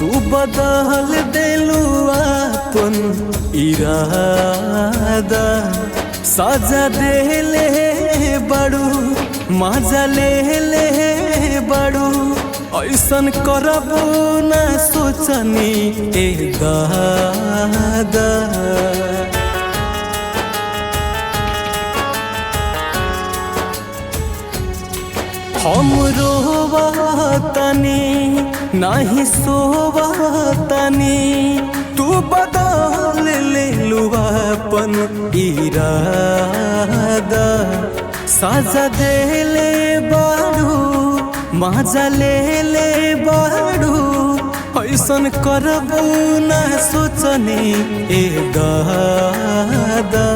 तू बदल देलू अपन इरादा सजा देले बड़ू मजा ले बड़ू ऐसन करबू न सोचनी ए दादा हम रोवतनी नहीं सोवतनी तू बदल लेलू अपन इरादा सजा देले बड़ू मजा ले बड़ू ऐसन करबू न सोचनी ए दादा।